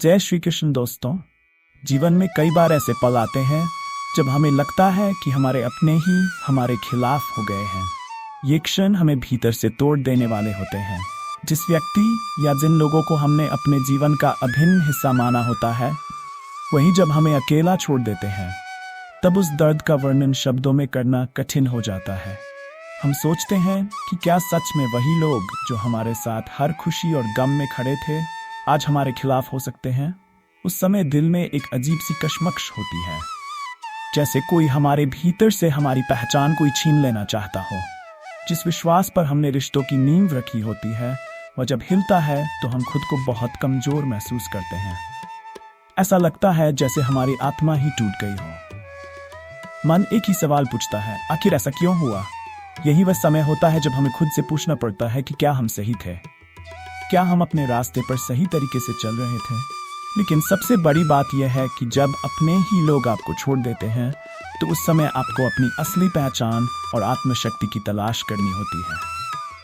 जय श्री कृष्ण दोस्तों। जीवन में कई बार ऐसे पल आते हैं जब हमें लगता है कि हमारे अपने ही हमारे खिलाफ हो गए हैं। ये क्षण हमें भीतर से तोड़ देने वाले होते हैं। जिस व्यक्ति या जिन लोगों को हमने अपने जीवन का अभिन्न हिस्सा माना होता है, वही जब हमें अकेला छोड़ देते हैं, तब उस दर्द का वर्णन शब्दों में करना कठिन हो जाता है। हम सोचते हैं कि क्या सच में वही लोग जो हमारे साथ हर खुशी और गम में खड़े थे, आज हमारे खिलाफ हो सकते हैं। उस समय दिल में एक अजीब सी कश्मकश होती है, जैसे कोई हमारे भीतर से हमारी पहचान कोई छीन लेना चाहता हो। जिस विश्वास पर हमने रिश्तों की नींव रखी होती है, वह जब हिलता है तो हम खुद को बहुत कमजोर महसूस करते हैं। ऐसा लगता है जैसे हमारी आत्मा ही टूट गई हो। मन एक ही सवाल पूछता है, आखिर ऐसा क्यों हुआ? यही वह समय होता है जब हमें खुद से पूछना पड़ता है कि क्या हम सही थे, क्या हम अपने रास्ते पर सही तरीके से चल रहे थे। लेकिन सबसे बड़ी बात यह है कि जब अपने ही लोग आपको छोड़ देते हैं, तो उस समय आपको अपनी असली पहचान और आत्मशक्ति की तलाश करनी होती है।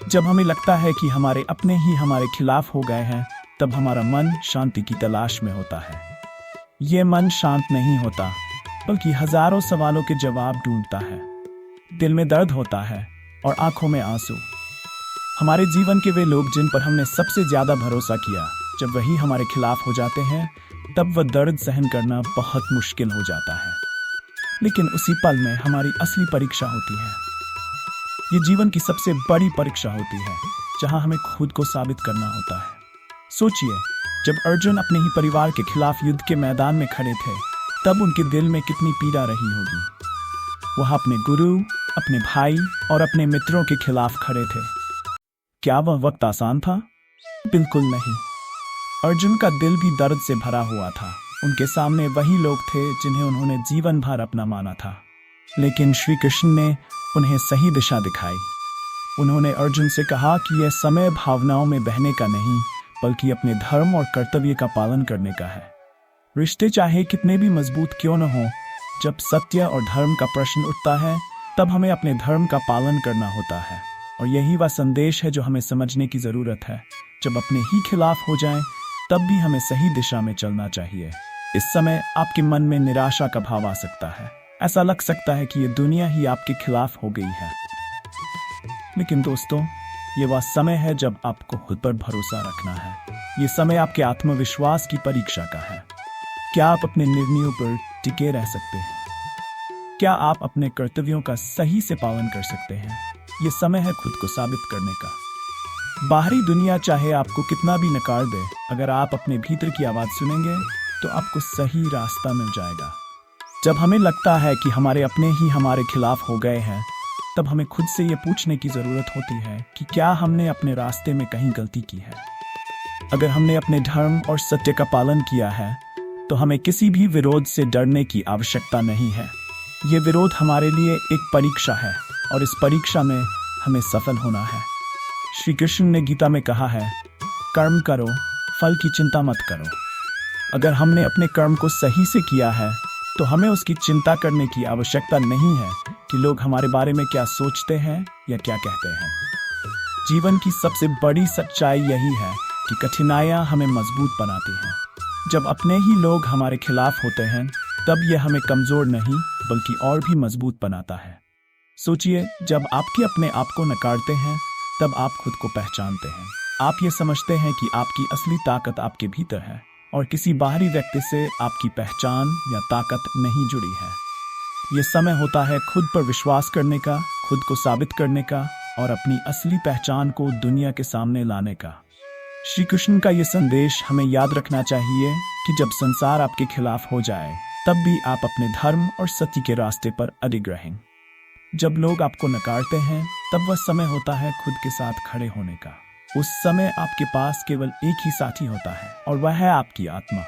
जब हमें लगता है कि हमारे अपने ही हमारे खिलाफ हो गए हैं, तब हमारा मन शांति की तलाश में होता है। ये मन शांत नहीं होता, बल्कि हजारों सवालों के जवाब ढूंढता है। दिल में दर्द होता है और आंखों में आंसू। हमारे जीवन के वे लोग जिन पर हमने सबसे ज्यादा भरोसा किया, जब वही हमारे खिलाफ हो जाते हैं, तब वह दर्द सहन करना बहुत मुश्किल हो जाता है। लेकिन उसी पल में हमारी असली परीक्षा होती है। ये जीवन की सबसे बड़ी परीक्षा होती है, जहां हमें खुद को साबित करना होता है। सोचिए, जब अर्जुन अपने ही परिवार के खिलाफ युद्ध के मैदान में खड़े थे, तब उनके दिल में कितनी पीड़ा रही होगी। वह अपने गुरु, अपने भाई और अपने मित्रों के खिलाफ खड़े थे। क्या वह वक्त आसान था? बिल्कुल नहीं। अर्जुन का दिल भी दर्द से भरा हुआ था। उनके सामने वही लोग थे जिन्हें उन्होंने जीवन भर अपना माना था। लेकिन श्री कृष्ण ने उन्हें सही दिशा दिखाई। उन्होंने अर्जुन से कहा कि यह समय भावनाओं में बहने का नहीं, बल्कि अपने धर्म और कर्तव्य का पालन करने का है। रिश्ते चाहे कितने भी मजबूत क्यों न हो, जब सत्य और धर्म का प्रश्न उठता है, तब हमें अपने धर्म का पालन करना होता है। और यही वह संदेश है जो हमें समझने की जरूरत है। जब अपने ही खिलाफ हो जाएं, तब भी हमें सही दिशा में चलना चाहिए। इस समय आपके मन में निराशा का भाव आ सकता है। ऐसा लग सकता है कि ये दुनिया ही आपके खिलाफ हो गई है। लेकिन दोस्तों, ये वह समय है जब आपको खुद पर भरोसा रखना है। ये समय आपके आत्मविश्वास की परीक्षा का है। क्या आप अपने निर्णयों पर टिके रह सकते हैं? क्या आप अपने कर्तव्यों का सही से पालन कर सकते हैं? ये समय है खुद को साबित करने का। बाहरी दुनिया चाहे आपको कितना भी नकार दे, अगर आप अपने भीतर की आवाज सुनेंगे, तो आपको सही रास्ता मिल जाएगा। जब हमें लगता है कि हमारे अपने ही हमारे खिलाफ हो गए हैं, तब हमें खुद से ये पूछने की जरूरत होती है कि क्या हमने अपने रास्ते में कहीं गलती की है। अगर हमने अपने धर्म और सत्य का पालन किया है, तो हमें किसी भी विरोध से डरने की आवश्यकता नहीं है। ये विरोध हमारे लिए एक परीक्षा है, और इस परीक्षा में हमें सफल होना है। श्री कृष्ण ने गीता में कहा है, कर्म करो, फल की चिंता मत करो। अगर हमने अपने कर्म को सही से किया है, तो हमें उसकी चिंता करने की आवश्यकता नहीं है कि लोग हमारे बारे में क्या सोचते हैं या क्या कहते हैं। जीवन की सबसे बड़ी सच्चाई यही है कि कठिनाइयां हमें मजबूत बनाती हैं। जब अपने ही लोग हमारे खिलाफ होते हैं, तब यह हमें कमजोर नहीं, बल्कि और भी मजबूत बनाता है। सोचिए, जब आपके अपने आप को नकारते हैं, तब आप खुद को पहचानते हैं। आप ये समझते हैं कि आपकी असली ताकत आपके भीतर है, और किसी बाहरी व्यक्ति से आपकी पहचान या ताकत नहीं जुड़ी है। ये समय होता है खुद पर विश्वास करने का, खुद को साबित करने का, और अपनी असली पहचान को दुनिया के सामने लाने का। श्री कृष्ण का ये संदेश हमें याद रखना चाहिए कि जब संसार आपके खिलाफ हो जाए, तब भी आप अपने धर्म और सत्य के रास्ते पर अडिग रहें। जब लोग आपको नकारते हैं, तब वह समय होता है खुद के साथ खड़े होने का। उस समय आपके पास केवल एक ही साथी होता है, और वह है आपकी आत्मा।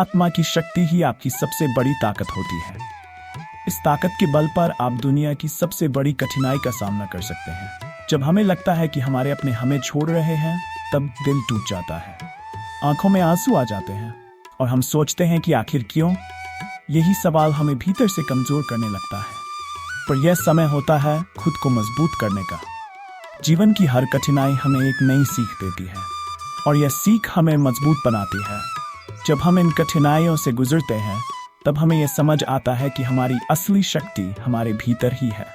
आत्मा की शक्ति ही आपकी सबसे बड़ी ताकत होती है। इस ताकत के बल पर आप दुनिया की सबसे बड़ी कठिनाई का सामना कर सकते हैं। जब हमें लगता है कि हमारे अपने हमें छोड़ रहे हैं, तब दिल टूट जाता है, आंखों में आंसू आ जाते हैं, और हम सोचते हैं कि आखिर क्यों। यही सवाल हमें भीतर से कमजोर करने लगता है। पर यह समय होता है खुद को मजबूत करने का। जीवन की हर कठिनाई हमें एक नई सीख देती है, और यह सीख हमें मजबूत बनाती है। जब हम इन कठिनाइयों से गुजरते हैं तब हमें यह समझ आता है कि हमारी असली शक्ति हमारे भीतर ही है।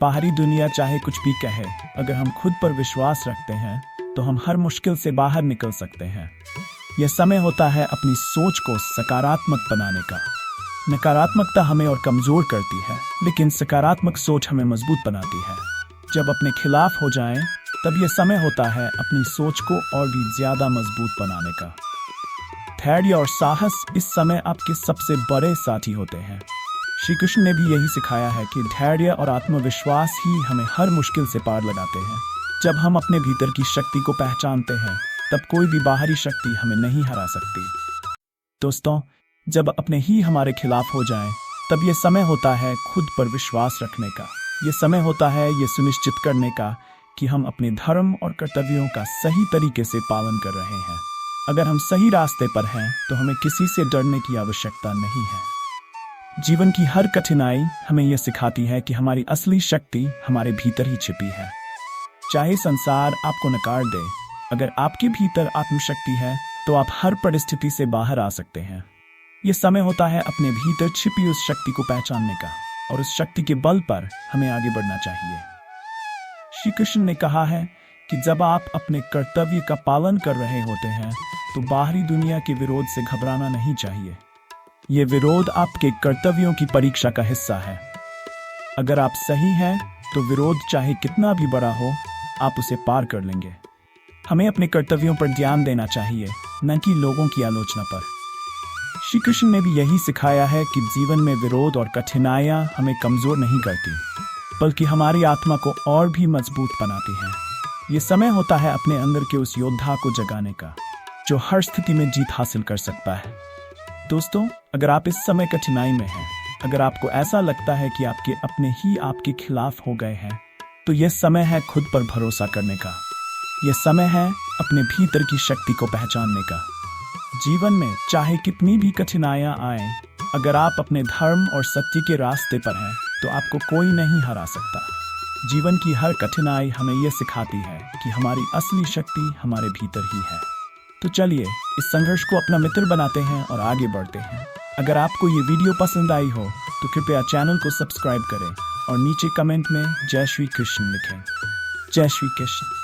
बाहरी दुनिया चाहे कुछ भी कहे, अगर हम खुद पर विश्वास रखते हैं तो हम हर मुश्किल से बाहर निकल सकते हैं। यह समय होता है अपनी सोच को सकारात्मक बनाने का। नकारात्मकता हमें और कमजोर करती है, लेकिन सकारात्मक सोच हमें मजबूत बनाती है। जब अपने खिलाफ हो जाएं, तब यह समय होता है अपनी सोच को और भी ज्यादा मजबूत बनाने का। धैर्य और साहस इस समय आपके सबसे बड़े साथी होते हैं। श्री कृष्ण ने भी यही सिखाया है कि धैर्य और आत्मविश्वास ही हमें हर मुश्किल से पार लगाते हैं। जब हम अपने भीतर की शक्ति को पहचानते हैं तब कोई भी बाहरी शक्ति हमें नहीं हरा सकती। दोस्तों, जब अपने ही हमारे खिलाफ हो जाएं, तब यह समय होता है खुद पर विश्वास रखने का। यह समय होता है ये सुनिश्चित करने का कि हम अपने धर्म और कर्तव्यों का सही तरीके से पालन कर रहे हैं। अगर हम सही रास्ते पर हैं तो हमें किसी से डरने की आवश्यकता नहीं है। जीवन की हर कठिनाई हमें यह सिखाती है कि हमारी असली शक्ति हमारे भीतर ही छिपी है। चाहे संसार आपको नकार दे, अगर आपके भीतर आत्मशक्ति है तो आप हर परिस्थिति से बाहर आ सकते हैं। यह समय होता है अपने भीतर छिपी उस शक्ति को पहचानने का, और उस शक्ति के बल पर हमें आगे बढ़ना चाहिए। श्री कृष्ण ने कहा है कि जब आप अपने कर्तव्य का पालन कर रहे होते हैं तो बाहरी दुनिया के विरोध से घबराना नहीं चाहिए। यह विरोध आपके कर्तव्यों की परीक्षा का हिस्सा है। अगर आप सही हैं तो विरोध चाहे कितना भी बड़ा हो, आप उसे पार कर लेंगे। हमें अपने कर्तव्यों पर ध्यान देना चाहिए, न कि लोगों की आलोचना पर। श्री कृष्ण ने भी यही सिखाया है कि जीवन में विरोध और कठिनाइयां हमें कमजोर नहीं करती, बल्कि हमारी आत्मा को और भी मजबूत बनाती हैं। ये समय होता है अपने अंदर के उस योद्धा को जगाने का, जो हर स्थिति में जीत हासिल कर सकता है। दोस्तों, अगर आप इस समय कठिनाई में हैं, अगर आपको ऐसा लगता है कि आपके अपने ही आपके खिलाफ हो गए हैं, तो यह समय है खुद पर भरोसा करने का। यह समय है अपने भीतर की शक्ति को पहचानने का। जीवन में चाहे कितनी भी कठिनाइयां आएं, अगर आप अपने धर्म और सत्य के रास्ते पर हैं तो आपको कोई नहीं हरा सकता। जीवन की हर कठिनाई हमें यह सिखाती है कि हमारी असली शक्ति हमारे भीतर ही है। तो चलिए इस संघर्ष को अपना मित्र बनाते हैं और आगे बढ़ते हैं। अगर आपको ये वीडियो पसंद आई हो तो कृपया चैनल को सब्सक्राइब करें और नीचे कमेंट में जय श्री कृष्ण लिखें। जय श्री कृष्ण।